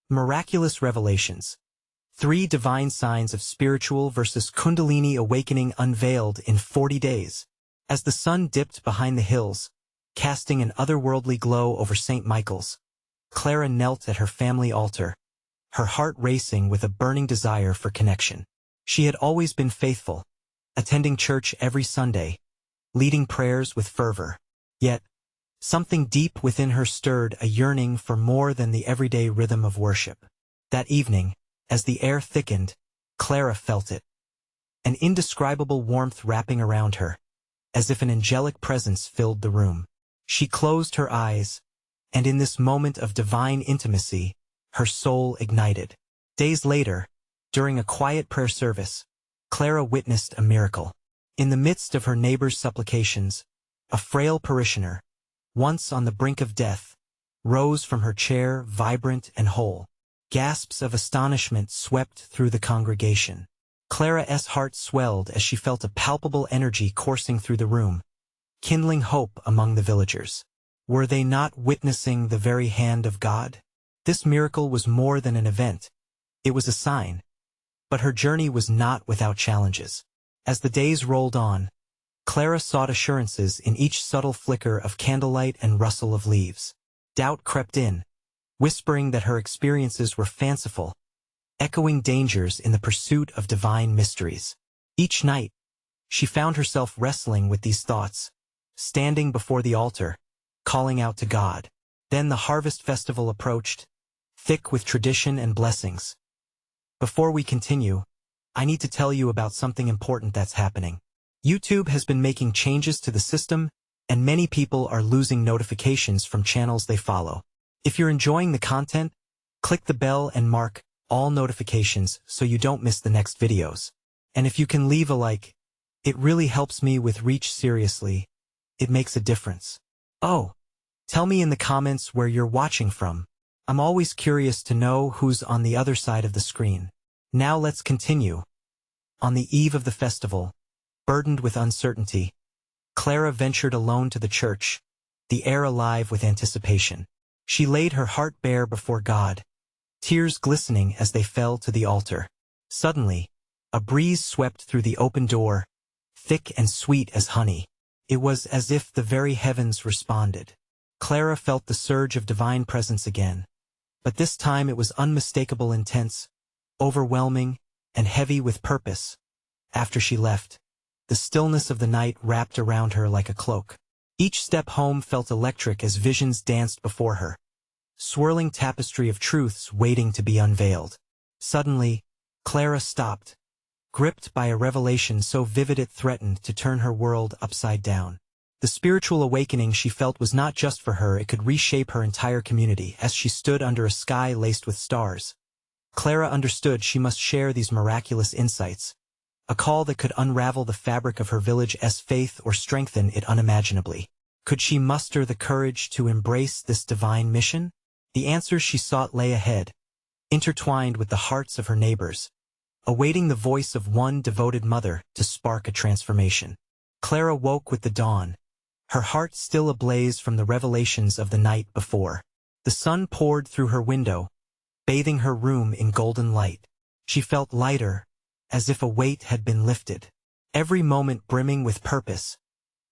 Miraculous revelations. 3 divine signs of spiritual versus Kundalini awakening unveiled in 40 days. As the sun dipped behind the hills, casting an otherworldly glow over St. Michael's, Clara knelt at her family altar, her heart racing with a burning desire for connection. She had always been faithful, attending church every Sunday, leading prayers with fervor. Yet, something deep within her stirred a yearning for more than the everyday rhythm of worship. That evening, as the air thickened, Clara felt it. An indescribable warmth wrapping around her, as if an angelic presence filled the room. She closed her eyes, and in this moment of divine intimacy, her soul ignited. Days later, during a quiet prayer service, Clara witnessed a miracle. In the midst of her neighbor's supplications, a frail parishioner, once on the brink of death, rose from her chair vibrant and whole. Gasps of astonishment swept through the congregation. Clara's heart swelled as she felt a palpable energy coursing through the room, kindling hope among the villagers. Were they not witnessing the very hand of God? This miracle was more than an event. It was a sign. But her journey was not without challenges. As the days rolled on, Clara sought assurances in each subtle flicker of candlelight and rustle of leaves. Doubt crept in, whispering that her experiences were fanciful, echoing dangers in the pursuit of divine mysteries. Each night, she found herself wrestling with these thoughts, standing before the altar, calling out to God. Then the harvest festival approached, thick with tradition and blessings. Before we continue, I need to tell you about something important that's happening. YouTube has been making changes to the system, and many people are losing notifications from channels they follow. If you're enjoying the content, click the bell and mark all notifications so you don't miss the next videos. And if you can leave a like, it really helps me with reach. Seriously, it makes a difference. Oh, tell me in the comments where you're watching from. I'm always curious to know who's on the other side of the screen. Now let's continue. On the eve of the festival, burdened with uncertainty, Clara ventured alone to the church, the air alive with anticipation. She laid her heart bare before God, tears glistening as they fell to the altar. Suddenly, a breeze swept through the open door, thick and sweet as honey. It was as if the very heavens responded. Clara felt the surge of divine presence again, but this time it was unmistakable, intense, overwhelming, and heavy with purpose. After she left, the stillness of the night wrapped around her like a cloak. Each step home felt electric as visions danced before her, swirling tapestry of truths waiting to be unveiled. Suddenly, Clara stopped, gripped by a revelation so vivid it threatened to turn her world upside down. The spiritual awakening she felt was not just for her, it could reshape her entire community. As she stood under a sky laced with stars, Clara understood she must share these miraculous insights, a call that could unravel the fabric of her village's faith or strengthen it unimaginably. Could she muster the courage to embrace this divine mission? The answers she sought lay ahead, intertwined with the hearts of her neighbors, awaiting the voice of one devoted mother to spark a transformation. Clara woke with the dawn, her heart still ablaze from the revelations of the night before. The sun poured through her window, bathing her room in golden light. She felt lighter, as if a weight had been lifted. Every moment brimming with purpose,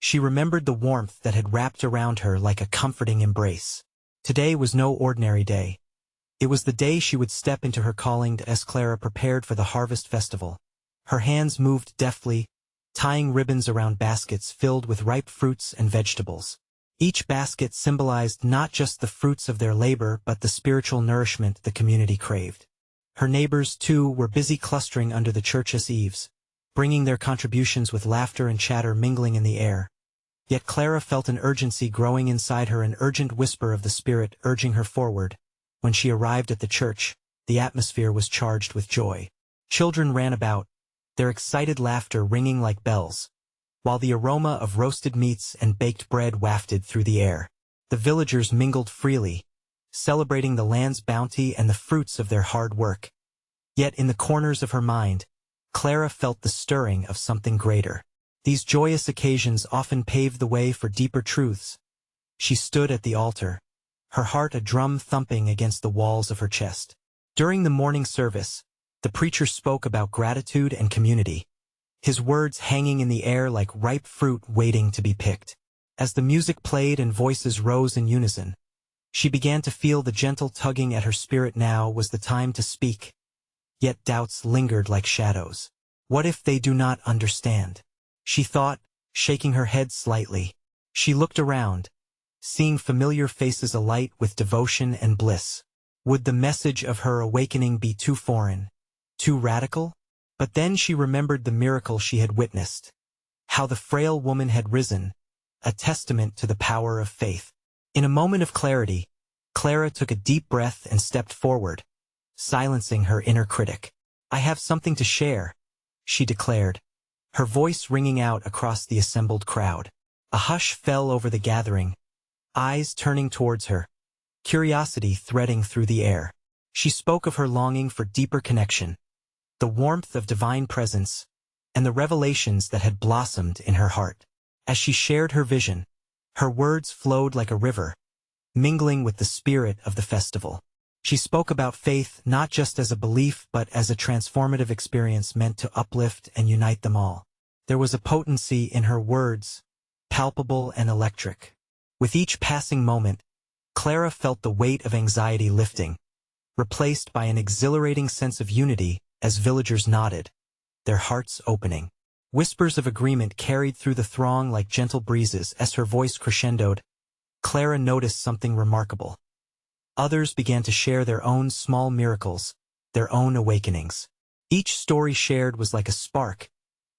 she remembered the warmth that had wrapped around her like a comforting embrace. Today was no ordinary day. It was the day she would step into her calling. As Clara prepared for the harvest festival, her hands moved deftly, tying ribbons around baskets filled with ripe fruits and vegetables. Each basket symbolized not just the fruits of their labor but the spiritual nourishment the community craved. Her neighbors, too, were busy clustering under the church's eaves, bringing their contributions with laughter and chatter mingling in the air. Yet Clara felt an urgency growing inside her, an urgent whisper of the Spirit urging her forward. When she arrived at the church, the atmosphere was charged with joy. Children ran about, their excited laughter ringing like bells, while the aroma of roasted meats and baked bread wafted through the air. The villagers mingled freely, celebrating the land's bounty and the fruits of their hard work. Yet in the corners of her mind, Clara felt the stirring of something greater. These joyous occasions often paved the way for deeper truths. She stood at the altar, her heart a drum thumping against the walls of her chest. During the morning service, the preacher spoke about gratitude and community, his words hanging in the air like ripe fruit waiting to be picked. As the music played and voices rose in unison, she began to feel the gentle tugging at her spirit. Now was the time to speak, yet doubts lingered like shadows. What if they do not understand? She thought, shaking her head slightly. She looked around, seeing familiar faces alight with devotion and bliss. Would the message of her awakening be too foreign, too radical? But then she remembered the miracle she had witnessed, how the frail woman had risen, a testament to the power of faith. In a moment of clarity, Clara took a deep breath and stepped forward, silencing her inner critic. "I have something to share," she declared, her voice ringing out across the assembled crowd. A hush fell over the gathering, eyes turning towards her, curiosity threading through the air. She spoke of her longing for deeper connection, the warmth of divine presence, and the revelations that had blossomed in her heart. As she shared her vision, her words flowed like a river, mingling with the spirit of the festival. She spoke about faith not just as a belief but as a transformative experience meant to uplift and unite them all. There was a potency in her words, palpable and electric. With each passing moment, Clara felt the weight of anxiety lifting, replaced by an exhilarating sense of unity as villagers nodded, their hearts opening. Whispers of agreement carried through the throng like gentle breezes. As her voice crescendoed, Clara noticed something remarkable. Others began to share their own small miracles, their own awakenings. Each story shared was like a spark,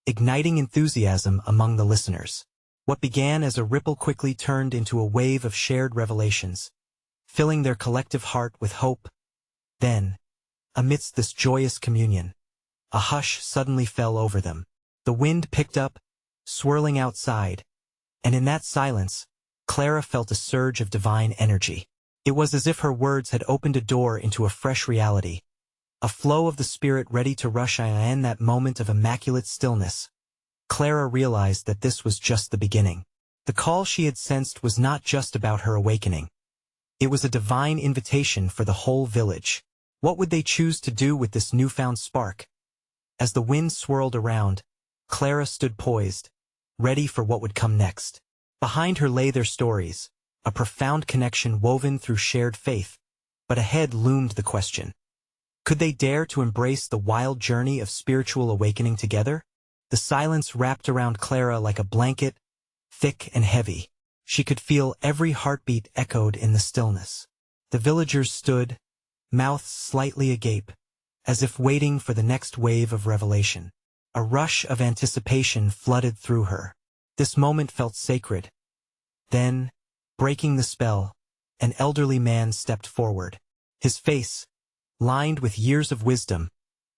igniting enthusiasm among the listeners. What began as a ripple quickly turned into a wave of shared revelations, filling their collective heart with hope. Then, amidst this joyous communion, a hush suddenly fell over them. The wind picked up, swirling outside, and in that silence, Clara felt a surge of divine energy. It was as if her words had opened a door into a fresh reality, a flow of the spirit ready to rush in. In that moment of immaculate stillness, Clara realized that this was just the beginning. The call she had sensed was not just about her awakening. It was a divine invitation for the whole village. What would they choose to do with this newfound spark? As the wind swirled around, Clara stood poised, ready for what would come next. Behind her lay their stories, a profound connection woven through shared faith. But ahead loomed the question. Could they dare to embrace the wild journey of spiritual awakening together? The silence wrapped around Clara like a blanket, thick and heavy. She could feel every heartbeat echoed in the stillness. The villagers stood, mouths slightly agape, as if waiting for the next wave of revelation. A rush of anticipation flooded through her. This moment felt sacred. Then, breaking the spell, an elderly man stepped forward. His face, lined with years of wisdom,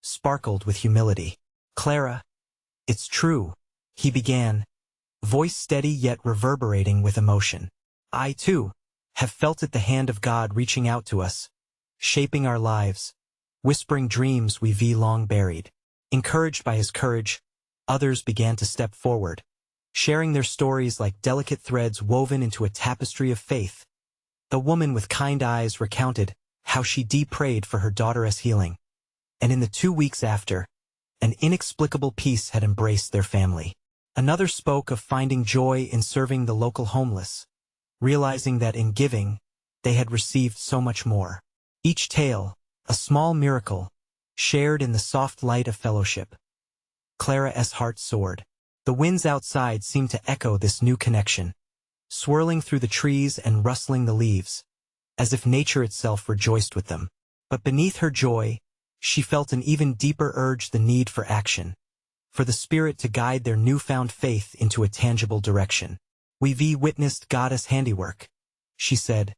sparkled with humility. "Clara, it's true," he began, voice steady yet reverberating with emotion. "I, too, have felt it, the hand of God reaching out to us, shaping our lives, whispering dreams we've long buried." Encouraged by his courage, others began to step forward, sharing their stories like delicate threads woven into a tapestry of faith. The woman with kind eyes recounted how she prayed for her daughter's healing, and in the 2 weeks after, an inexplicable peace had embraced their family. Another spoke of finding joy in serving the local homeless, realizing that in giving, they had received so much more. Each tale, a small miracle, shared in the soft light of fellowship. Clara's heart soared. The winds outside seemed to echo this new connection, swirling through the trees and rustling the leaves, as if nature itself rejoiced with them. But beneath her joy, she felt an even deeper urge, the need for action, for the Spirit to guide their newfound faith into a tangible direction. "We've witnessed God's handiwork," she said,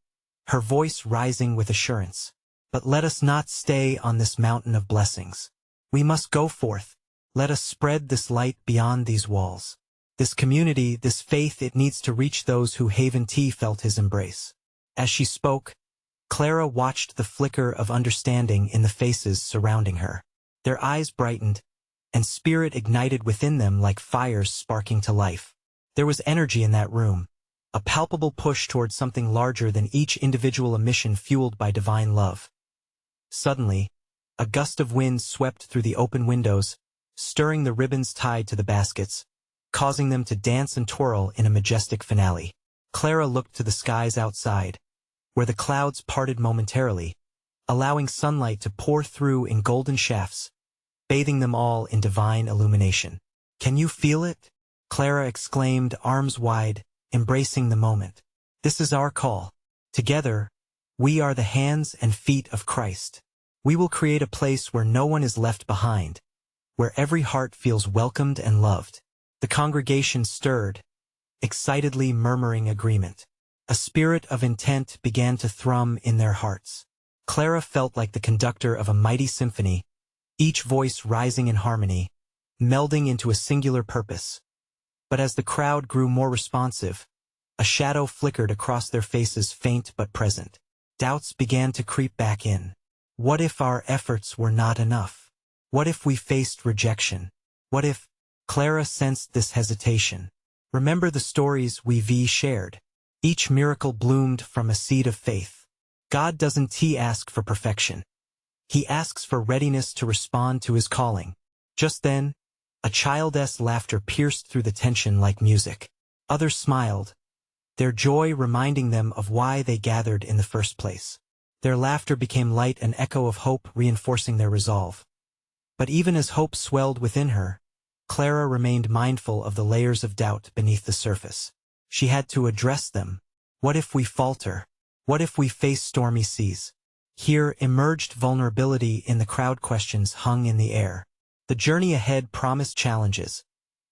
her voice rising with assurance. "But let us not stay on this mountain of blessings. We must go forth. Let us spread this light beyond these walls. This community, this faith, it needs to reach those who haven't felt his embrace." As she spoke, Clara watched the flicker of understanding in the faces surrounding her. Their eyes brightened, and spirit ignited within them like fires sparking to life. There was energy in that room, a palpable push toward something larger than each individual, a mission fueled by divine love. Suddenly, A gust of wind swept through the open windows, stirring the ribbons tied to the baskets, causing them to dance and twirl in a majestic finale. Clara looked to the skies outside, where the clouds parted momentarily, allowing sunlight to pour through in golden shafts, bathing them all in divine illumination. "Can you feel it?" Clara exclaimed, arms wide, embracing the moment. "This is our call. Together, we are the hands and feet of Christ. We will create a place where no one is left behind, where every heart feels welcomed and loved." The congregation stirred, excitedly murmuring agreement. A spirit of intent began to thrum in their hearts. Clara felt like the conductor of a mighty symphony, each voice rising in harmony, melding into a singular purpose. But as the crowd grew more responsive, a shadow flickered across their faces, faint but present. Doubts began to creep back in. What if our efforts were not enough? What if we faced rejection? What if... Clara sensed this hesitation. Remember the stories we've shared. Each miracle bloomed from a seed of faith. God doesn't ask for perfection. He asks for readiness to respond to his calling. Just then, a child's laughter pierced through the tension like music. Others smiled, their joy reminding them of why they gathered in the first place. Their laughter became light, an echo of hope reinforcing their resolve. But even as hope swelled within her, Clara remained mindful of the layers of doubt beneath the surface. She had to address them. What if we falter? What if we face stormy seas? Here emerged vulnerability in the crowd. Questions hung in the air. The journey ahead promised challenges.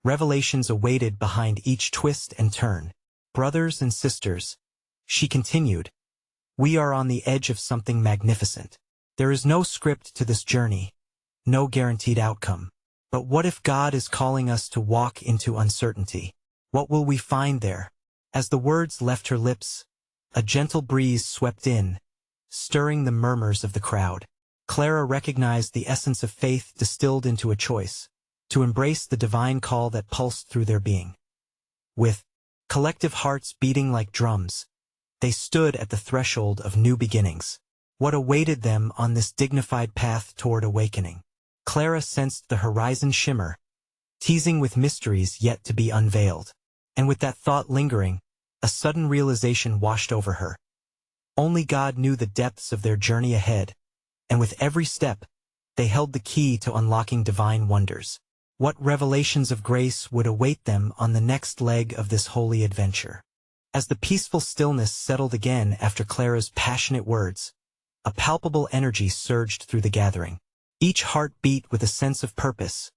Revelations awaited behind each twist and turn. Brothers and sisters, she continued, we are on the edge of something magnificent. There is no script to this journey, no guaranteed outcome. But what if God is calling us to walk into uncertainty? What will we find there? As the words left her lips, a gentle breeze swept in, stirring the murmurs of the crowd. Clara recognized the essence of faith distilled into a choice, to embrace the divine call that pulsed through their being. With collective hearts beating like drums, they stood at the threshold of new beginnings. What awaited them on this dignified path toward awakening? Clara sensed the horizon shimmer, teasing with mysteries yet to be unveiled. And with that thought lingering, a sudden realization washed over her. Only God knew the depths of their journey ahead, and with every step, they held the key to unlocking divine wonders. What revelations of grace would await them on the next leg of this holy adventure? As the peaceful stillness settled again after Clara's passionate words, a palpable energy surged through the gathering. Each heart beat with a sense of purpose,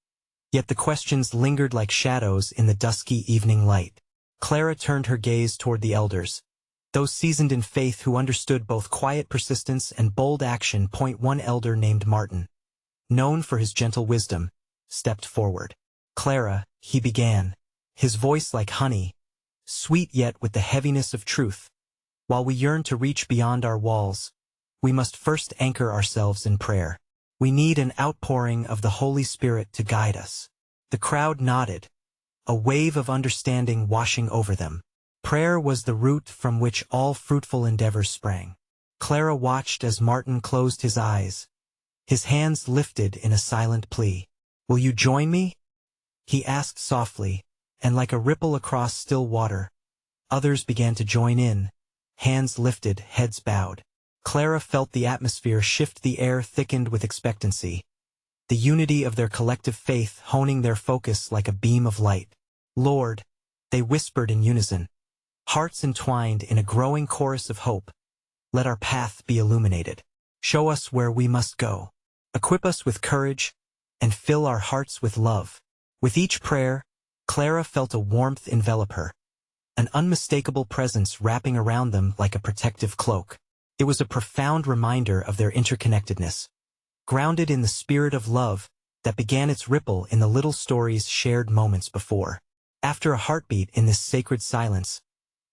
yet the questions lingered like shadows in the dusky evening light. Clara turned her gaze toward the elders, those seasoned in faith who understood both quiet persistence and bold action. One elder named Martin, known for his gentle wisdom, stepped forward. "Clara," he began, his voice like honey, sweet yet with the heaviness of truth. "While we yearn to reach beyond our walls, we must first anchor ourselves in prayer. We need an outpouring of the Holy Spirit to guide us." The crowd nodded, a wave of understanding washing over them. Prayer was the root from which all fruitful endeavors sprang. Clara watched as Martin closed his eyes, his hands lifted in a silent plea. "Will you join me?" he asked softly, and like a ripple across still water, others began to join in, hands lifted, heads bowed. Clara felt the atmosphere shift, the air thickened with expectancy, the unity of their collective faith honing their focus like a beam of light. "Lord," they whispered in unison, hearts entwined in a growing chorus of hope, "let our path be illuminated. Show us where we must go. Equip us with courage, and fill our hearts with love." With each prayer, Clara felt a warmth envelop her, an unmistakable presence wrapping around them like a protective cloak. It was a profound reminder of their interconnectedness, grounded in the spirit of love that began its ripple in the little stories shared moments before. After a heartbeat in this sacred silence,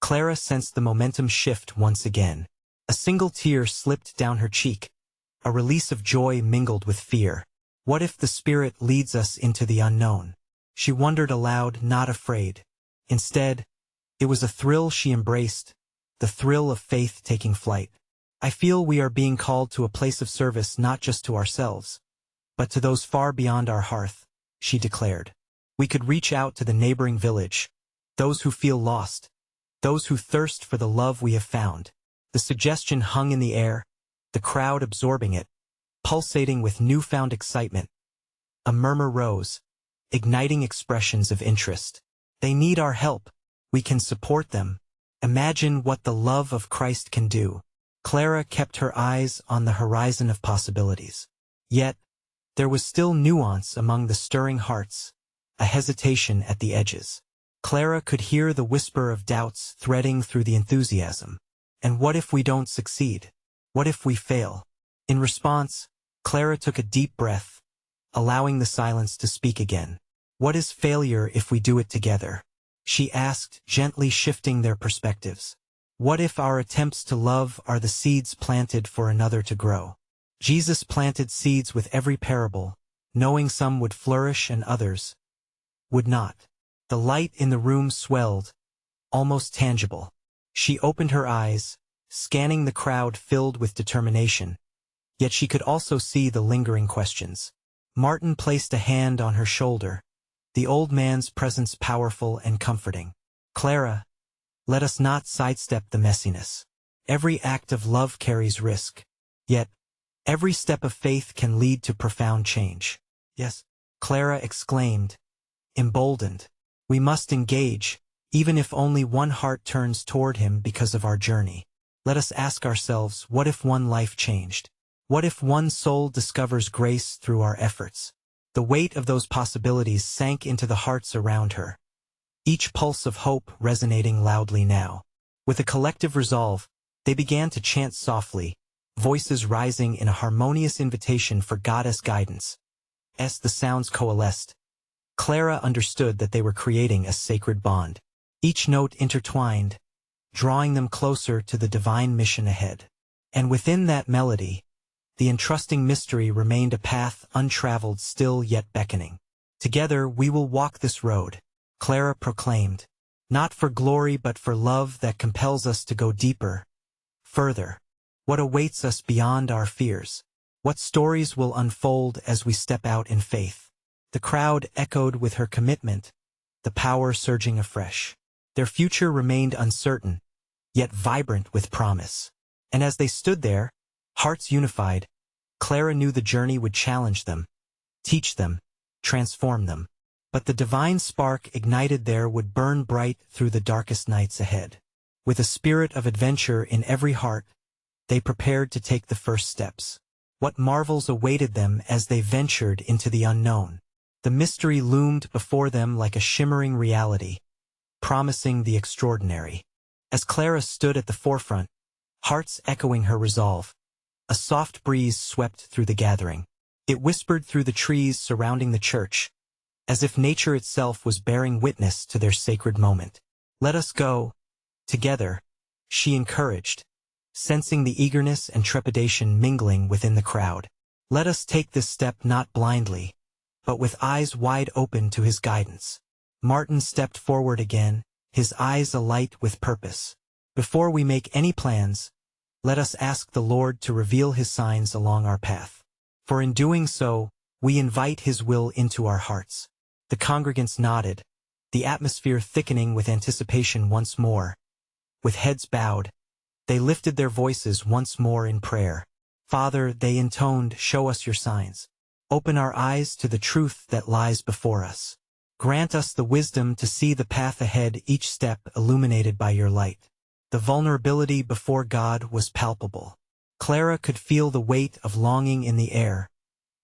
Clara sensed the momentum shift once again. A single tear slipped down her cheek, a release of joy mingled with fear. What if the Spirit leads us into the unknown? She wondered aloud, not afraid. Instead, it was a thrill she embraced, the thrill of faith taking flight. I feel we are being called to a place of service not just to ourselves, but to those far beyond our hearth, she declared. We could reach out to the neighboring village, those who feel lost, those who thirst for the love we have found. The suggestion hung in the air, the crowd absorbing it, pulsating with newfound excitement. A murmur rose, igniting expressions of interest. They need our help. We can support them. Imagine what the love of Christ can do. Clara kept her eyes on the horizon of possibilities. Yet, there was still nuance among the stirring hearts, a hesitation at the edges. Clara could hear the whisper of doubts threading through the enthusiasm. And what if we don't succeed? What if we fail? In response, Clara took a deep breath, allowing the silence to speak again. What is failure if we do it together? She asked, gently shifting their perspectives. What if our attempts to love are the seeds planted for another to grow? Jesus planted seeds with every parable, knowing some would flourish and others would not. The light in the room swelled, almost tangible. She opened her eyes, scanning the crowd filled with determination, yet she could also see the lingering questions. Martin placed a hand on her shoulder, the old man's presence powerful and comforting. Clara, let us not sidestep the messiness. Every act of love carries risk, yet every step of faith can lead to profound change. Yes, Clara exclaimed, emboldened. We must engage, even if only one heart turns toward him because of our journey. Let us ask ourselves, what if one life changed? What if one soul discovers grace through our efforts? The weight of those possibilities sank into the hearts around her, each pulse of hope resonating loudly now. With a collective resolve, they began to chant softly, voices rising in a harmonious invitation for goddess guidance. As the sounds coalesced, Clara understood that they were creating a sacred bond, each note intertwined, drawing them closer to the divine mission ahead. And within that melody, the entrusting mystery remained a path untraveled, still yet beckoning. Together we will walk this road, Clara proclaimed, not for glory but for love that compels us to go deeper, further. What awaits us beyond our fears? What stories will unfold as we step out in faith? The crowd echoed with her commitment, the power surging afresh. Their future remained uncertain, yet vibrant with promise. And as they stood there, hearts unified, Clara knew the journey would challenge them, teach them, transform them. But the divine spark ignited there would burn bright through the darkest nights ahead. With a spirit of adventure in every heart, they prepared to take the first steps. What marvels awaited them as they ventured into the unknown? The mystery loomed before them like a shimmering reality, promising the extraordinary. As Clara stood at the forefront, hearts echoing her resolve, a soft breeze swept through the gathering. It whispered through the trees surrounding the church, as if nature itself was bearing witness to their sacred moment. Let us go, together, she encouraged, sensing the eagerness and trepidation mingling within the crowd. Let us take this step not blindly, but with eyes wide open to his guidance. Martin stepped forward again, his eyes alight with purpose. Before we make any plans, let us ask the Lord to reveal his signs along our path. For in doing so, we invite his will into our hearts. The congregants nodded, the atmosphere thickening with anticipation once more. With heads bowed, they lifted their voices once more in prayer. Father, they intoned, show us your signs. Open our eyes to the truth that lies before us. Grant us the wisdom to see the path ahead, each step illuminated by your light. The vulnerability before God was palpable. Clara could feel the weight of longing in the air,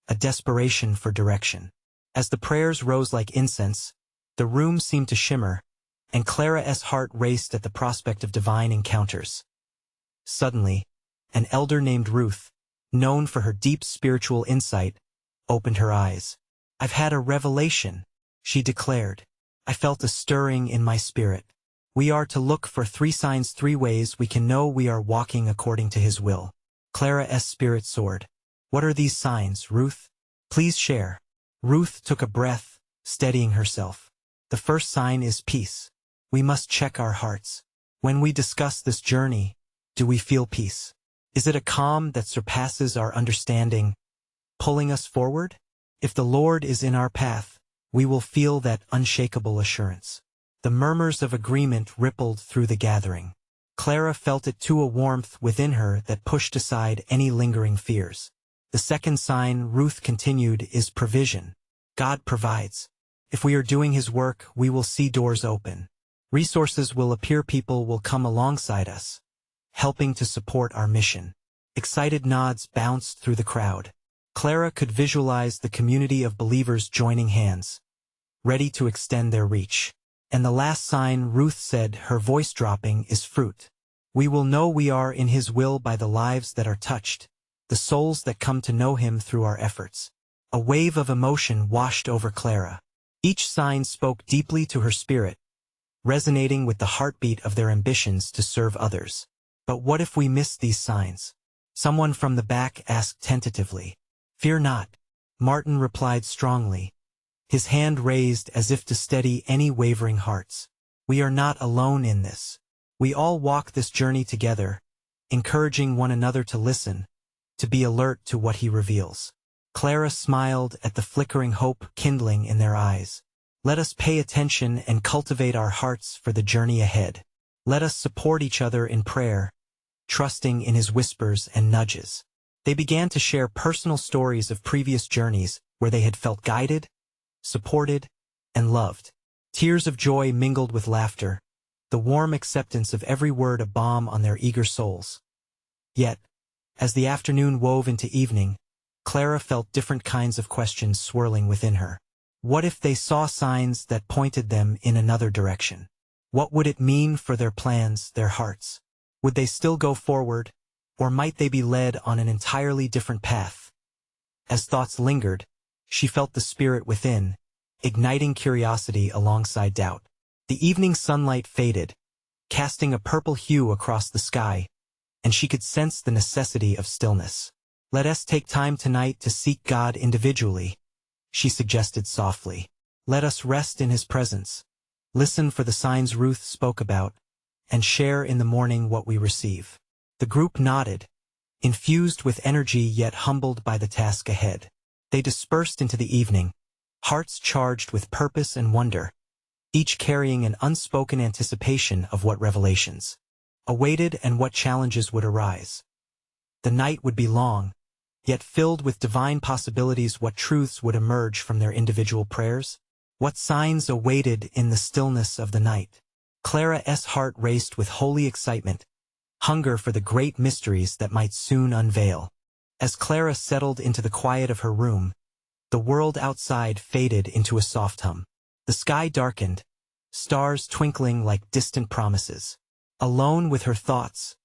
a desperation for direction. As the prayers rose like incense, the room seemed to shimmer, and Clara's heart raced at the prospect of divine encounters. Suddenly, an elder named Ruth, known for her deep spiritual insight, opened her eyes. I've had a revelation, she declared. I felt a stirring in my spirit. We are to look for 3 signs, 3 ways we can know we are walking according to his will. Clara's spirit soared. What are these signs, Ruth? Please share. Ruth took a breath, steadying herself. The first sign is peace. We must check our hearts. When we discuss this journey, do we feel peace? Is it a calm that surpasses our understanding, pulling us forward? If the Lord is in our path, we will feel that unshakable assurance. The murmurs of agreement rippled through the gathering. Clara felt it too, a warmth within her that pushed aside any lingering fears. The second sign, Ruth continued, is provision. God provides. If we are doing His work, we will see doors open. Resources will appear, people will come alongside us, helping to support our mission. Excited nods bounced through the crowd. Clara could visualize the community of believers joining hands, ready to extend their reach. And the last sign, Ruth said, her voice dropping, is fruit. We will know we are in His will by the lives that are touched, the souls that come to know Him through our efforts. A wave of emotion washed over Clara. Each sign spoke deeply to her spirit, resonating with the heartbeat of their ambitions to serve others. But what if we miss these signs? Someone from the back asked tentatively. Fear not, Martin replied strongly, his hand raised as if to steady any wavering hearts. We are not alone in this. We all walk this journey together, encouraging one another to listen, to be alert to what He reveals. Clara smiled at the flickering hope kindling in their eyes. Let us pay attention and cultivate our hearts for the journey ahead. Let us support each other in prayer, trusting in His whispers and nudges. They began to share personal stories of previous journeys where they had felt guided, supported, and loved. Tears of joy mingled with laughter, the warm acceptance of every word a balm on their eager souls. Yet, as the afternoon wove into evening, Clara felt different kinds of questions swirling within her. What if they saw signs that pointed them in another direction? What would it mean for their plans, their hearts? Would they still go forward, or might they be led on an entirely different path? As thoughts lingered, she felt the spirit within, igniting curiosity alongside doubt. The evening sunlight faded, casting a purple hue across the sky, and she could sense the necessity of stillness. Let us take time tonight to seek God individually, she suggested softly. Let us rest in His presence, listen for the signs Ruth spoke about, and share in the morning what we receive. The group nodded, infused with energy yet humbled by the task ahead. They dispersed into the evening, hearts charged with purpose and wonder, each carrying an unspoken anticipation of what revelations awaited and what challenges would arise. The night would be long, yet filled with divine possibilities. What truths would emerge from their individual prayers? What signs awaited in the stillness of the night? Clara's heart raced with holy excitement, hunger for the great mysteries that might soon unveil. As Clara settled into the quiet of her room, the world outside faded into a soft hum. The sky darkened, stars twinkling like distant promises. Alone with her thoughts,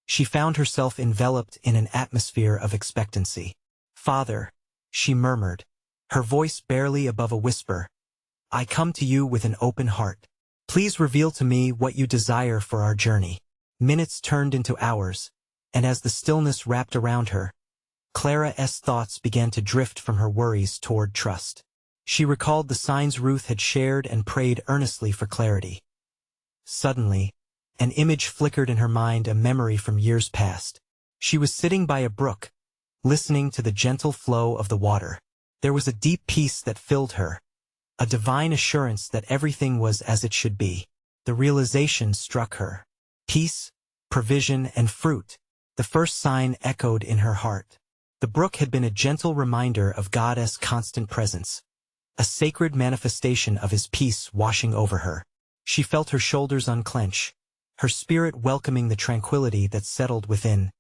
she found herself enveloped in an atmosphere of expectancy. Father, she murmured, her voice barely above a whisper, I come to you with an open heart. Please reveal to me what you desire for our journey. Minutes turned into hours, and as the stillness wrapped around her, Clara's thoughts began to drift from her worries toward trust. She recalled the signs Ruth had shared and prayed earnestly for clarity. Suddenly, an image flickered in her mind, a memory from years past. She was sitting by a brook, listening to the gentle flow of the water. There was a deep peace that filled her, a divine assurance that everything was as it should be. The realization struck her. Peace, provision, and fruit. The first sign echoed in her heart. The brook had been a gentle reminder of God's constant presence, a sacred manifestation of His peace washing over her. She felt her shoulders unclench, her spirit welcoming the tranquility that settled within.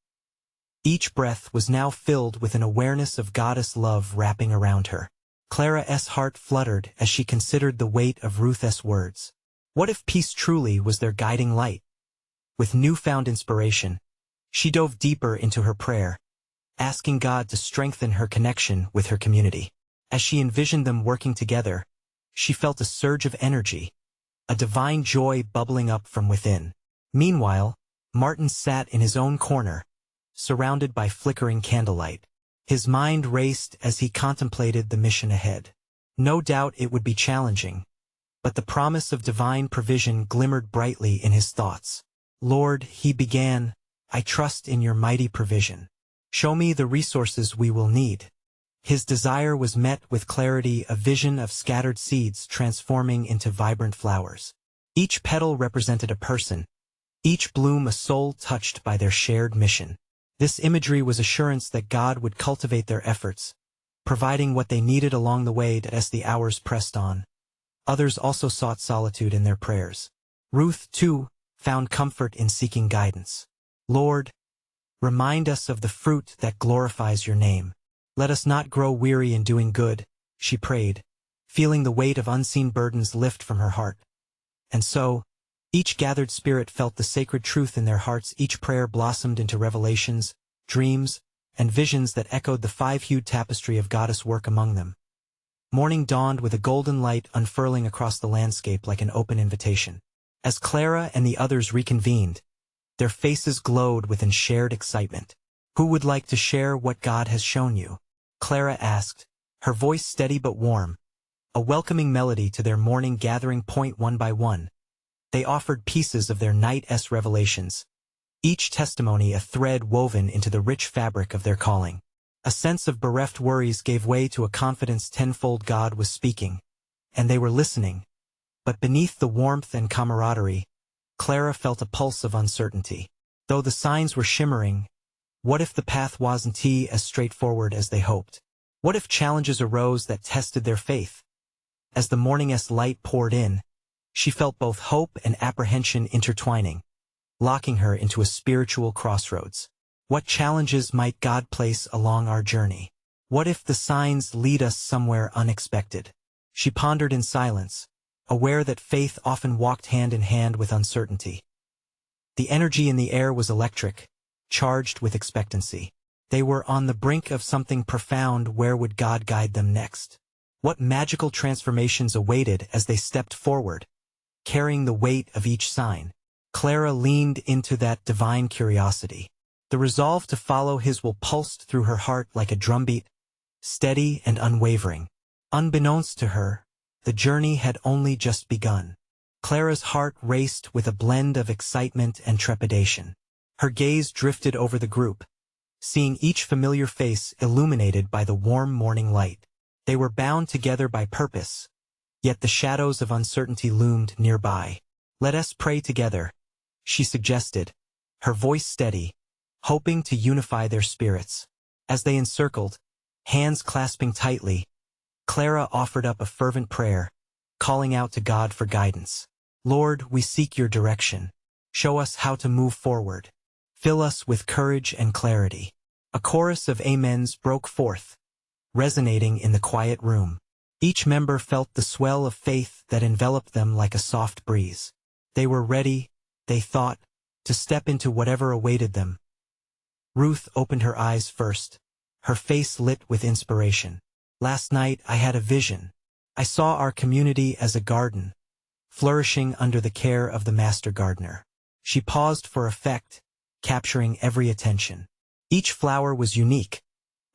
Each breath was now filled with an awareness of God's love wrapping around her. Clara's heart fluttered as she considered the weight of Ruth's words. What if peace truly was their guiding light? With newfound inspiration, she dove deeper into her prayer, asking God to strengthen her connection with her community. As she envisioned them working together, she felt a surge of energy, a divine joy bubbling up from within. Meanwhile, Martin sat in his own corner, surrounded by flickering candlelight. His mind raced as he contemplated the mission ahead. No doubt it would be challenging, but the promise of divine provision glimmered brightly in his thoughts. Lord, he began, I trust in your mighty provision. Show me the resources we will need. His desire was met with clarity, a vision of scattered seeds transforming into vibrant flowers. Each petal represented a person, each bloom a soul touched by their shared mission. This imagery was assurance that God would cultivate their efforts, providing what they needed along the way as the hours pressed on. Others also sought solitude in their prayers. Ruth, too, found comfort in seeking guidance. Lord, remind us of the fruit that glorifies your name. Let us not grow weary in doing good, she prayed, feeling the weight of unseen burdens lift from her heart. And so, each gathered spirit felt the sacred truth in their hearts. Each prayer blossomed into revelations, dreams, and visions that echoed the five-hued tapestry of goddess work among them. Morning dawned with a golden light unfurling across the landscape like an open invitation. As Clara and the others reconvened, their faces glowed with shared excitement. Who would like to share what God has shown you? Clara asked, her voice steady but warm, a welcoming melody to their morning gathering. One by one, they offered pieces of their night's revelations, each testimony a thread woven into the rich fabric of their calling. A sense of bereft worries gave way to a confidence tenfold. God was speaking, and they were listening. But beneath the warmth and camaraderie, Clara felt a pulse of uncertainty. Though the signs were shimmering, what if the path wasn't as straightforward as they hoped? What if challenges arose that tested their faith? As the morning's light poured in, she felt both hope and apprehension intertwining, locking her into a spiritual crossroads. What challenges might God place along our journey? What if the signs lead us somewhere unexpected? She pondered in silence, aware that faith often walked hand in hand with uncertainty. The energy in the air was electric, charged with expectancy. They were on the brink of something profound. Where would God guide them next? What magical transformations awaited as they stepped forward, carrying the weight of each sign? Clara leaned into that divine curiosity. The resolve to follow his will pulsed through her heart like a drumbeat, steady and unwavering. Unbeknownst to her, the journey had only just begun. Clara's heart raced with a blend of excitement and trepidation. Her gaze drifted over the group, seeing each familiar face illuminated by the warm morning light. They were bound together by purpose, yet the shadows of uncertainty loomed nearby. Let us pray together, she suggested, her voice steady, hoping to unify their spirits. As they encircled, hands clasping tightly, Clara offered up a fervent prayer, calling out to God for guidance. Lord, we seek your direction. Show us how to move forward. Fill us with courage and clarity. A chorus of amens broke forth, resonating in the quiet room. Each member felt the swell of faith that enveloped them like a soft breeze. They were ready, they thought, to step into whatever awaited them. Ruth opened her eyes first, her face lit with inspiration. Last night I had a vision. I saw our community as a garden, flourishing under the care of the master gardener. She paused for effect, capturing every attention. Each flower was unique,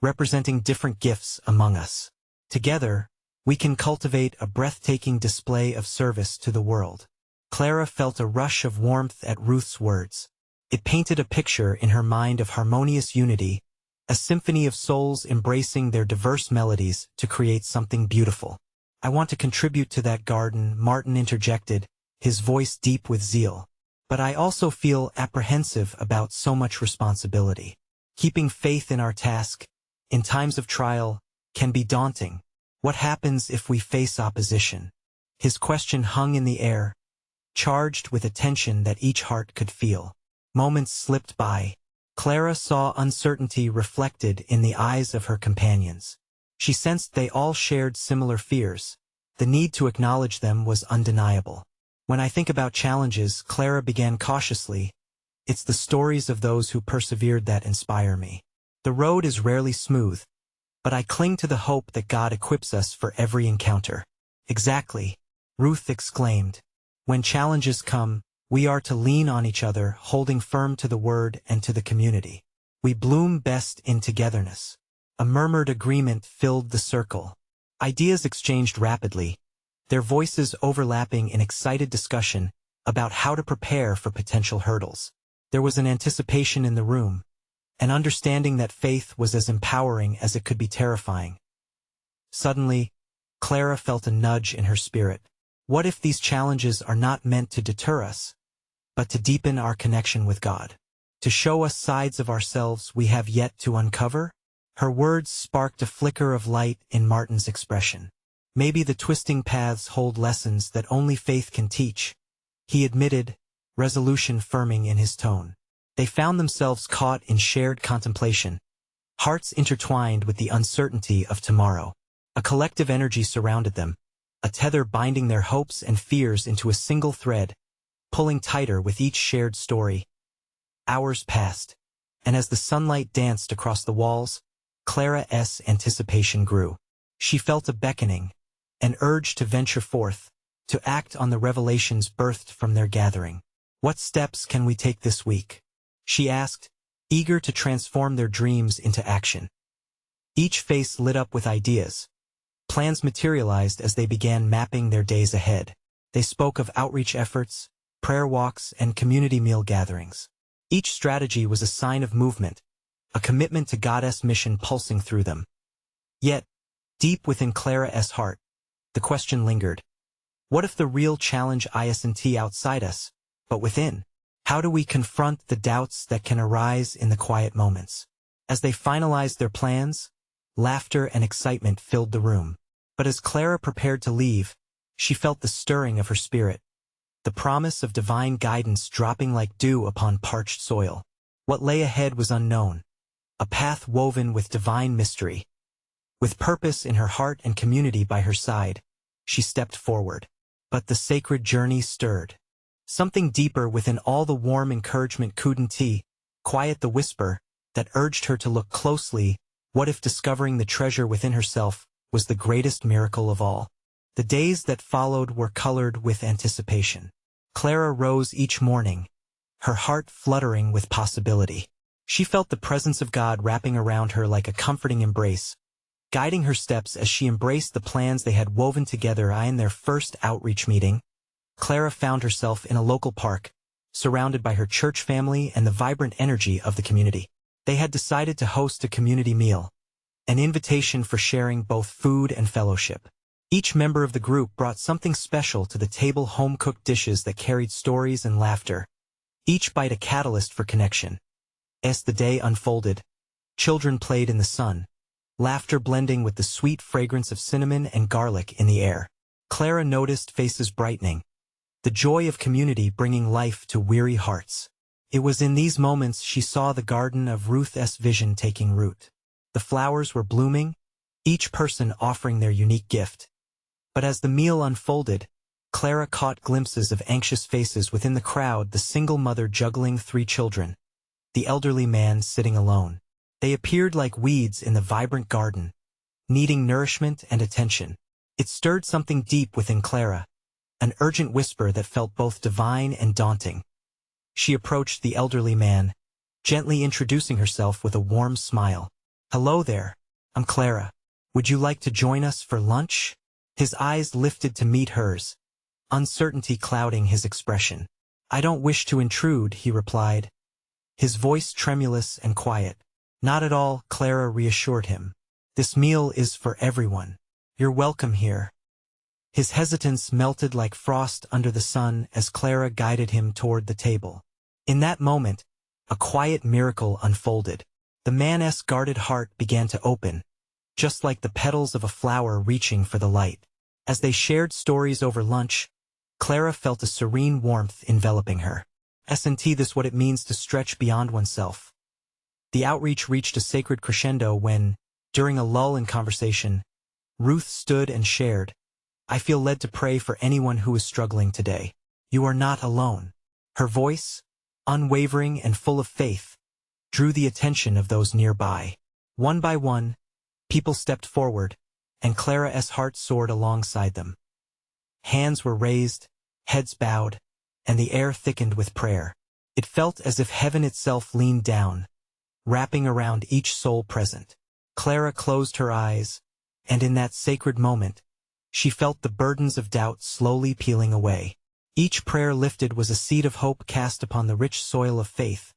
representing different gifts among us. Together, we can cultivate a breathtaking display of service to the world. Clara felt a rush of warmth at Ruth's words. It painted a picture in her mind of harmonious unity, a symphony of souls embracing their diverse melodies to create something beautiful. I want to contribute to that garden, Martin interjected, his voice deep with zeal. But I also feel apprehensive about so much responsibility. Keeping faith in our task, in times of trial, can be daunting. What happens if we face opposition? His question hung in the air, charged with a tension that each heart could feel. Moments slipped by. Clara saw uncertainty reflected in the eyes of her companions. She sensed they all shared similar fears. The need to acknowledge them was undeniable. When I think about challenges, Clara began cautiously, it's the stories of those who persevered that inspire me. The road is rarely smooth, but I cling to the hope that God equips us for every encounter. Exactly, Ruth exclaimed. When challenges come, we are to lean on each other, holding firm to the word and to the community. We bloom best in togetherness. A murmured agreement filled the circle. Ideas exchanged rapidly, their voices overlapping in excited discussion about how to prepare for potential hurdles. There was an anticipation in the room, an understanding that faith was as empowering as it could be terrifying. Suddenly, Clara felt a nudge in her spirit. What if these challenges are not meant to deter us, but to deepen our connection with God? To show us sides of ourselves we have yet to uncover? Her words sparked a flicker of light in Martin's expression. Maybe the twisting paths hold lessons that only faith can teach, he admitted, resolution firming in his tone. They found themselves caught in shared contemplation, hearts intertwined with the uncertainty of tomorrow. A collective energy surrounded them, a tether binding their hopes and fears into a single thread, pulling tighter with each shared story. Hours passed, and as the sunlight danced across the walls, Clara's anticipation grew. She felt a beckoning, an urge to venture forth, to act on the revelations birthed from their gathering. What steps can we take this week? She asked, eager to transform their dreams into action. Each face lit up with ideas. Plans materialized as they began mapping their days ahead. They spoke of outreach efforts, prayer walks, and community meal gatherings. Each strategy was a sign of movement, a commitment to God's mission pulsing through them. Yet, deep within Clara's heart, the question lingered. What if the real challenge isn't outside us, but within? How do we confront the doubts that can arise in the quiet moments? As they finalized their plans, laughter and excitement filled the room. But as Clara prepared to leave, she felt the stirring of her spirit, the promise of divine guidance dropping like dew upon parched soil. What lay ahead was unknown, a path woven with divine mystery. With purpose in her heart and community by her side, she stepped forward. But the sacred journey stirred. Something deeper within all the warm encouragement couldn't quiet the whisper that urged her to look closely. What if discovering the treasure within herself was the greatest miracle of all? The days that followed were colored with anticipation. Clara rose each morning, her heart fluttering with possibility. She felt the presence of God wrapping around her like a comforting embrace, guiding her steps as she embraced the plans they had woven together. In their first outreach meeting, Clara found herself in a local park, surrounded by her church family and the vibrant energy of the community. They had decided to host a community meal, an invitation for sharing both food and fellowship. Each member of the group brought something special to the table, home-cooked dishes that carried stories and laughter, each bite a catalyst for connection. As the day unfolded, children played in the sun, laughter blending with the sweet fragrance of cinnamon and garlic in the air. Clara noticed faces brightening, the joy of community bringing life to weary hearts. It was in these moments she saw the garden of Ruth's vision taking root. The flowers were blooming, each person offering their unique gift. But as the meal unfolded, Clara caught glimpses of anxious faces within the crowd, the single mother juggling 3 children, the elderly man sitting alone. They appeared like weeds in the vibrant garden, needing nourishment and attention. It stirred something deep within Clara, an urgent whisper that felt both divine and daunting. She approached the elderly man, gently introducing herself with a warm smile. "Hello there, I'm Clara. Would you like to join us for lunch?" His eyes lifted to meet hers, uncertainty clouding his expression. "I don't wish to intrude," he replied, his voice tremulous and quiet. "Not at all," Clara reassured him. "This meal is for everyone. You're welcome here." His hesitance melted like frost under the sun as Clara guided him toward the table. In that moment, a quiet miracle unfolded. The man's guarded heart began to open, just like the petals of a flower reaching for the light. As they shared stories over lunch, Clara felt a serene warmth enveloping her. Isn't this what it means to stretch beyond oneself? The outreach reached a sacred crescendo when, during a lull in conversation, Ruth stood and shared, "I feel led to pray for anyone who is struggling today. You are not alone." Her voice, unwavering and full of faith, drew the attention of those nearby. One by one, people stepped forward, and Clara's heart soared alongside them. Hands were raised, heads bowed, and the air thickened with prayer. It felt as if heaven itself leaned down, wrapping around each soul present. Clara closed her eyes, and in that sacred moment, she felt the burdens of doubt slowly peeling away. Each prayer lifted was a seed of hope cast upon the rich soil of faith.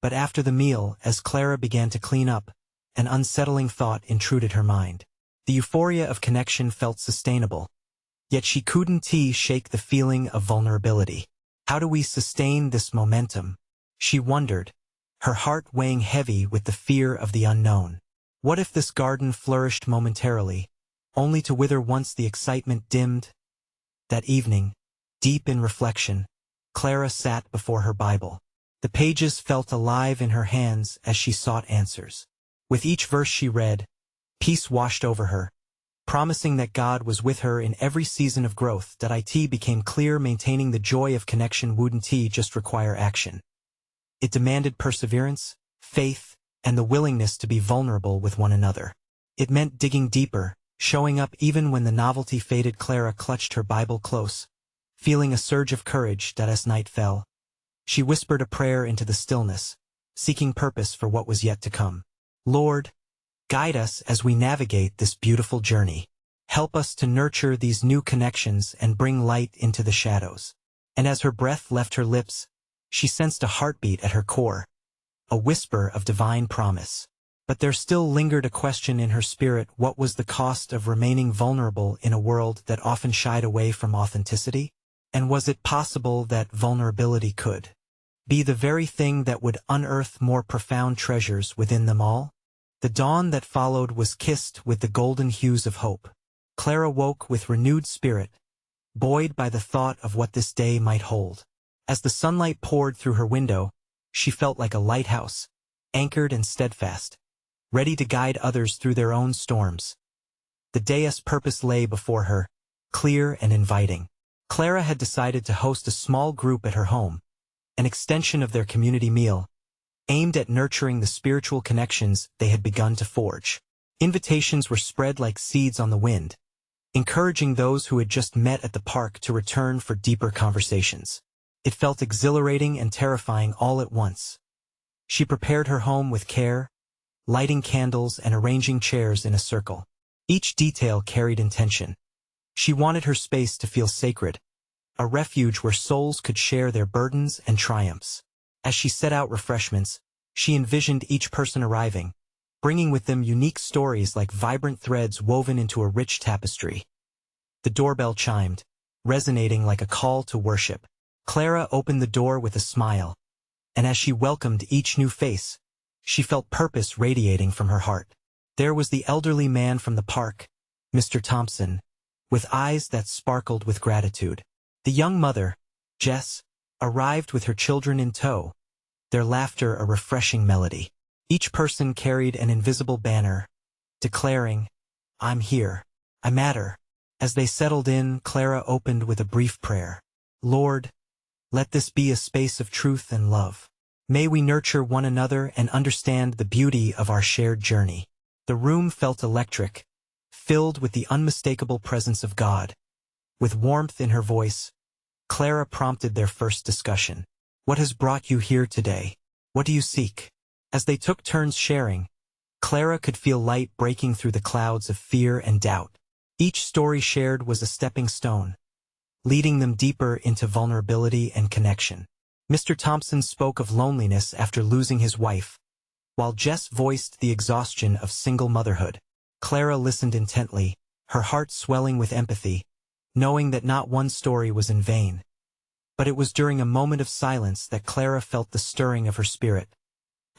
But after the meal, as Clara began to clean up, an unsettling thought intruded her mind. The euphoria of connection felt sustainable. Yet she couldn't shake the feeling of vulnerability. How do we sustain this momentum? She wondered, her heart weighing heavy with the fear of the unknown. What if this garden flourished momentarily, only to wither once the excitement dimmed? That evening, deep in reflection, Clara sat before her Bible. The pages felt alive in her hands as she sought answers. With each verse she read, peace washed over her, promising that God was with her in every season of growth. That it became clear maintaining the joy of connection wouldn't just require action. It demanded perseverance, faith, and the willingness to be vulnerable with one another. It meant digging deeper, showing up even when the novelty faded. Clara clutched her Bible close, feeling a surge of courage that as night fell. She whispered a prayer into the stillness, seeking purpose for what was yet to come. Lord, guide us as we navigate this beautiful journey. Help us to nurture these new connections and bring light into the shadows. And as her breath left her lips, she sensed a heartbeat at her core, a whisper of divine promise. But there still lingered a question in her spirit: what was the cost of remaining vulnerable in a world that often shied away from authenticity? And was it possible that vulnerability could be the very thing that would unearth more profound treasures within them all? The dawn that followed was kissed with the golden hues of hope. Clara woke with renewed spirit, buoyed by the thought of what this day might hold. As the sunlight poured through her window, she felt like a lighthouse, anchored and steadfast, ready to guide others through their own storms. The day's purpose lay before her, clear and inviting. Clara had decided to host a small group at her home, an extension of their community meal, aimed at nurturing the spiritual connections they had begun to forge. Invitations were spread like seeds on the wind, encouraging those who had just met at the park to return for deeper conversations. It felt exhilarating and terrifying all at once. She prepared her home with care, lighting candles and arranging chairs in a circle. Each detail carried intention. She wanted her space to feel sacred, a refuge where souls could share their burdens and triumphs. As she set out refreshments, she envisioned each person arriving, bringing with them unique stories like vibrant threads woven into a rich tapestry. The doorbell chimed, resonating like a call to worship. Clara opened the door with a smile, and as she welcomed each new face, she felt purpose radiating from her heart. There was the elderly man from the park, Mr. Thompson, with eyes that sparkled with gratitude. The young mother, Jess, arrived with her children in tow, their laughter a refreshing melody. Each person carried an invisible banner, declaring, "I'm here, I matter." As they settled in, Clara opened with a brief prayer. Lord, let this be a space of truth and love. May we nurture one another and understand the beauty of our shared journey. The room felt electric, filled with the unmistakable presence of God. With warmth in her voice, Clara prompted their first discussion. What has brought you here today? What do you seek? As they took turns sharing, Clara could feel light breaking through the clouds of fear and doubt. Each story shared was a stepping stone, leading them deeper into vulnerability and connection. Mr. Thompson spoke of loneliness after losing his wife, while Jess voiced the exhaustion of single motherhood. Clara listened intently, her heart swelling with empathy, knowing that not one story was in vain. But it was during a moment of silence that Clara felt the stirring of her spirit,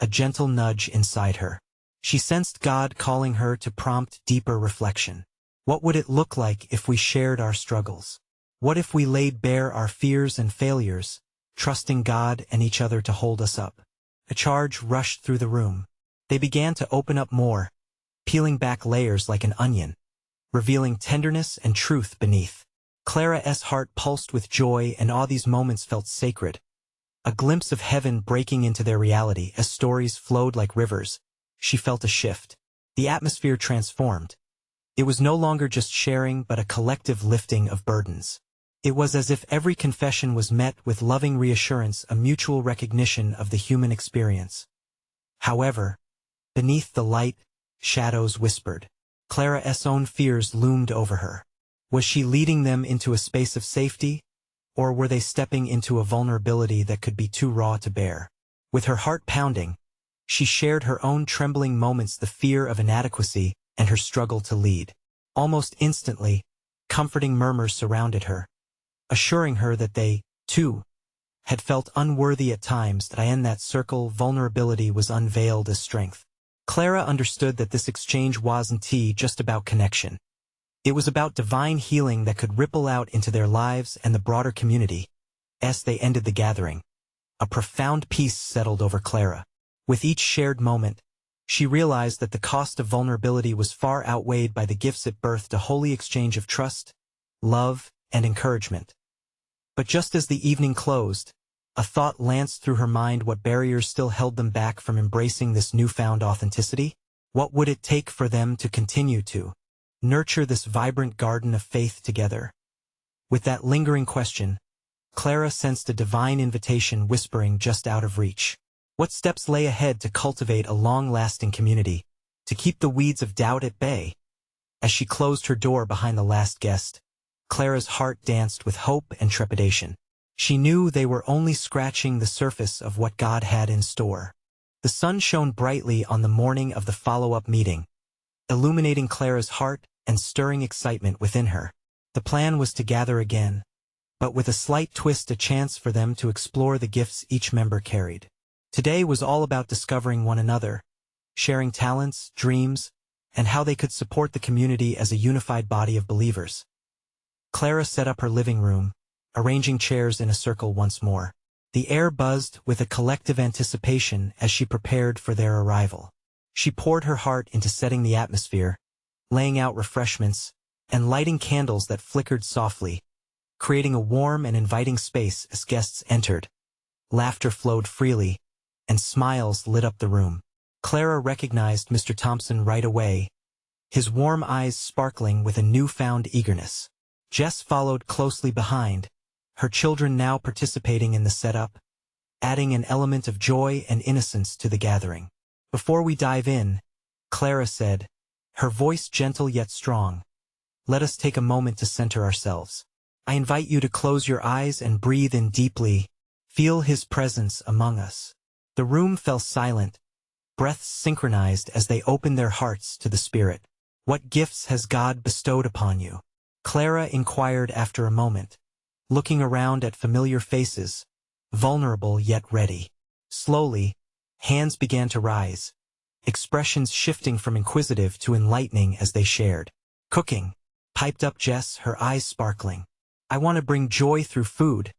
a gentle nudge inside her. She sensed God calling her to prompt deeper reflection. What would it look like if we shared our struggles? What if we laid bare our fears and failures, trusting God and each other to hold us up? A charge rushed through the room. They began to open up more, peeling back layers like an onion, revealing tenderness and truth beneath. Clara's heart pulsed with joy, and all these moments felt sacred, a glimpse of heaven breaking into their reality. As stories flowed like rivers, she felt a shift. The atmosphere transformed. It was no longer just sharing but a collective lifting of burdens. It was as if every confession was met with loving reassurance, a mutual recognition of the human experience. However, beneath the light, shadows whispered. Clara's own fears loomed over her. Was she leading them into a space of safety, Or were they stepping into a vulnerability that could be too raw to bear? With her heart pounding, she shared her own trembling moments, the fear of inadequacy and her struggle to lead. Almost instantly, comforting murmurs surrounded her, assuring her that they, too, had felt unworthy at times. That in that circle, vulnerability was unveiled as strength. Clara understood that this exchange wasn't just about connection. It was about divine healing that could ripple out into their lives and the broader community. As they ended the gathering, a profound peace settled over Clara. With each shared moment, she realized that the cost of vulnerability was far outweighed by the gifts it birthed, a holy exchange of trust, love, and encouragement. But just as the evening closed, a thought lanced through her mind. What barriers still held them back from embracing this newfound authenticity? What would it take for them to continue to nurture this vibrant garden of faith together? With that lingering question, Clara sensed a divine invitation whispering just out of reach. What steps lay ahead to cultivate a long-lasting community, to keep the weeds of doubt at bay? As she closed her door behind the last guest, Clara's heart danced with hope and trepidation. She knew they were only scratching the surface of what God had in store. The sun shone brightly on the morning of the follow-up meeting, illuminating Clara's heart and stirring excitement within her. The plan was to gather again, but with a slight twist, a chance for them to explore the gifts each member carried. Today was all about discovering one another, sharing talents, dreams, and how they could support the community as a unified body of believers. Clara set up her living room, arranging chairs in a circle once more. The air buzzed with a collective anticipation as she prepared for their arrival. She poured her heart into setting the atmosphere, laying out refreshments, and lighting candles that flickered softly, creating a warm and inviting space as guests entered. Laughter flowed freely, and smiles lit up the room. Clara recognized Mr. Thompson right away, his warm eyes sparkling with a newfound eagerness. Jess followed closely behind, her children now participating in the setup, adding an element of joy and innocence to the gathering. Before we dive in, Clara said, her voice gentle yet strong, let us take a moment to center ourselves. I invite you to close your eyes and breathe in deeply. Feel His presence among us. The room fell silent, breaths synchronized as they opened their hearts to the Spirit. What gifts has God bestowed upon you? Clara inquired after a moment, looking around at familiar faces, vulnerable yet ready. Slowly, hands began to rise, expressions shifting from inquisitive to enlightening as they shared. Cooking, piped up Jess, her eyes sparkling. I want to bring joy through food,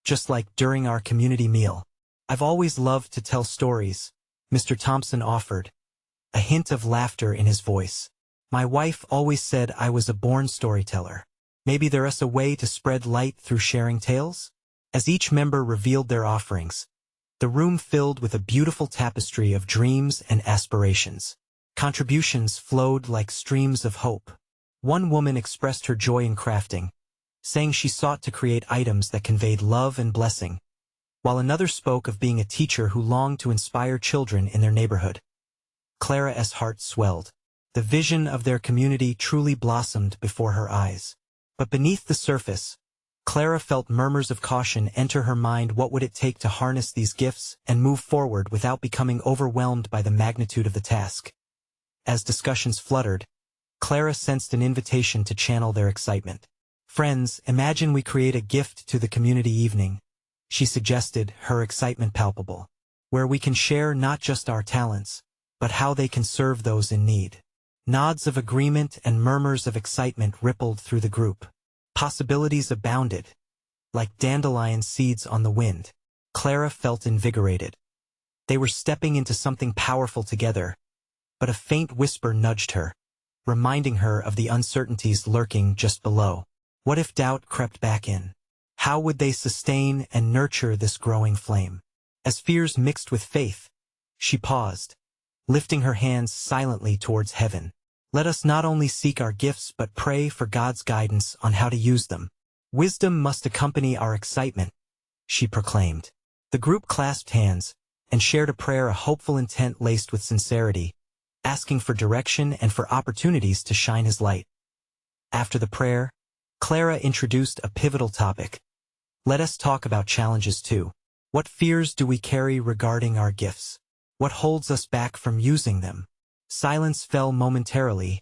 just like during our community meal. I've always loved to tell stories, Mr. Thompson offered, a hint of laughter in his voice. My wife always said I was a born storyteller. Maybe there's a way to spread light through sharing tales? As each member revealed their offerings, the room filled with a beautiful tapestry of dreams and aspirations. Contributions flowed like streams of hope. One woman expressed her joy in crafting, saying she sought to create items that conveyed love and blessing, while another spoke of being a teacher who longed to inspire children in their neighborhood. Clara's heart swelled. The vision of their community truly blossomed before her eyes. But beneath the surface, Clara felt murmurs of caution enter her mind. What would it take to harness these gifts and move forward without becoming overwhelmed by the magnitude of the task? As discussions fluttered, Clara sensed an invitation to channel their excitement. Friends, imagine we create a gift to the community evening, she suggested, her excitement palpable, where we can share not just our talents, but how they can serve those in need. Nods of agreement and murmurs of excitement rippled through the group. Possibilities abounded. Like dandelion seeds on the wind, Clara felt invigorated. They were stepping into something powerful together, but a faint whisper nudged her, reminding her of the uncertainties lurking just below. What if doubt crept back in? How would they sustain and nurture this growing flame? As fears mixed with faith, she paused, lifting her hands silently towards heaven. Let us not only seek our gifts but pray for God's guidance on how to use them. Wisdom must accompany our excitement, she proclaimed. The group clasped hands and shared a prayer, a hopeful intent laced with sincerity, asking for direction and for opportunities to shine His light. After the prayer, Clara introduced a pivotal topic, Let us talk about challenges too. What fears do we carry regarding our gifts? What holds us back from using them? Silence fell momentarily,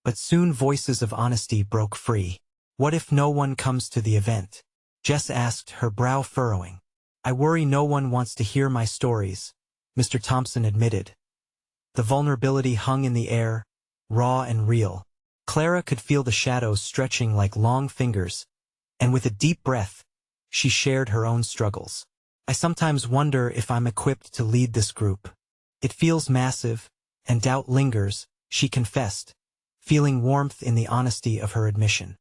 but soon voices of honesty broke free. What if no one comes to the event? Jess asked, her brow furrowing. I worry no one wants to hear my stories, Mr. Thompson admitted. The vulnerability hung in the air, raw and real. Clara could feel the shadows stretching like long fingers, and with a deep breath, she shared her own struggles. I sometimes wonder if I'm equipped to lead this group. It feels massive, and doubt lingers, she confessed, feeling warmth in the honesty of her admission.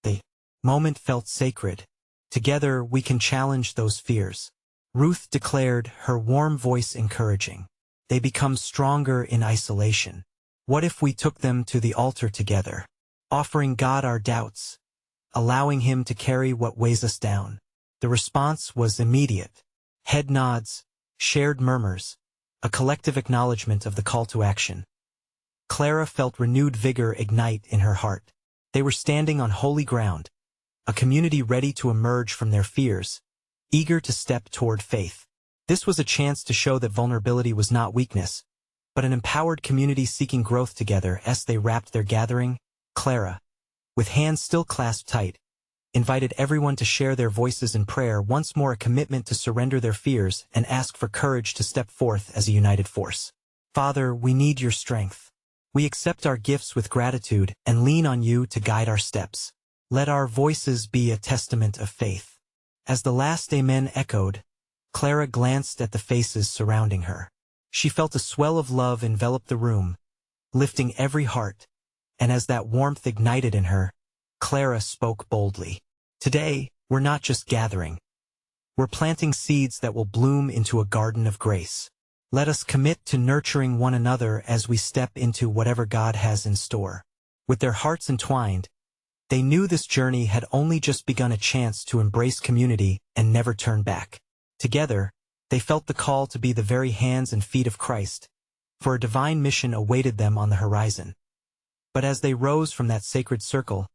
The moment felt sacred. Together we can challenge those fears. Ruth declared, her warm voice encouraging. They become stronger in isolation. What if we took them to the altar together, offering God our doubts, allowing Him to carry what weighs us down? The response was immediate. Head nods, shared murmurs, a collective acknowledgement of the call to action. Clara felt renewed vigor ignite in her heart. They were standing on holy ground, a community ready to emerge from their fears, eager to step toward faith. This was a chance to show that vulnerability was not weakness, but an empowered community seeking growth together. As they wrapped their gathering, Clara, with hands still clasped tight, invited everyone to share their voices in prayer, once more a commitment to surrender their fears and ask for courage to step forth as a united force. Father, we need your strength. We accept our gifts with gratitude and lean on you to guide our steps. Let our voices be a testament of faith. As the last amen echoed, Clara glanced at the faces surrounding her. She felt a swell of love envelop the room, lifting every heart, and as that warmth ignited in her, Clara spoke boldly. Today, we're not just gathering. We're planting seeds that will bloom into a garden of grace. Let us commit to nurturing one another as we step into whatever God has in store. With their hearts entwined, they knew this journey had only just begun, a chance to embrace community and never turn back. Together, they felt the call to be the very hands and feet of Christ, for a divine mission awaited them on the horizon. But as they rose from that sacred circle,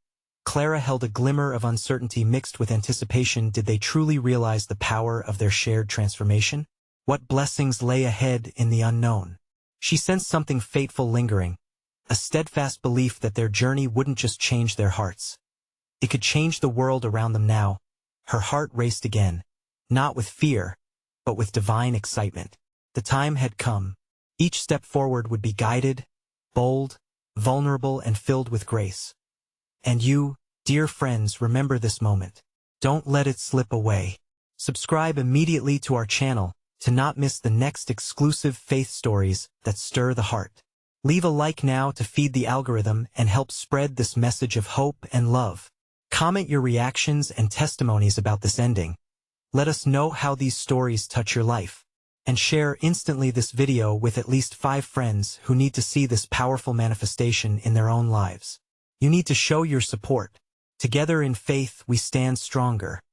Clara held a glimmer of uncertainty mixed with anticipation. Did they truly realize the power of their shared transformation? What blessings lay ahead in the unknown? She sensed something fateful lingering, a steadfast belief that their journey wouldn't just change their hearts. It could change the world around them now. Her heart raced again, not with fear, but with divine excitement. The time had come. Each step forward would be guided, bold, vulnerable, and filled with grace. And you, dear friends, remember this moment. Don't let it slip away. Subscribe immediately to our channel to not miss the next exclusive faith stories that stir the heart. Leave a like now to feed the algorithm and help spread this message of hope and love. Comment your reactions and testimonies about this ending. Let us know how these stories touch your life. And share instantly this video with at least 5 friends who need to see this powerful manifestation in their own lives. You need to show your support. Together in faith we stand stronger.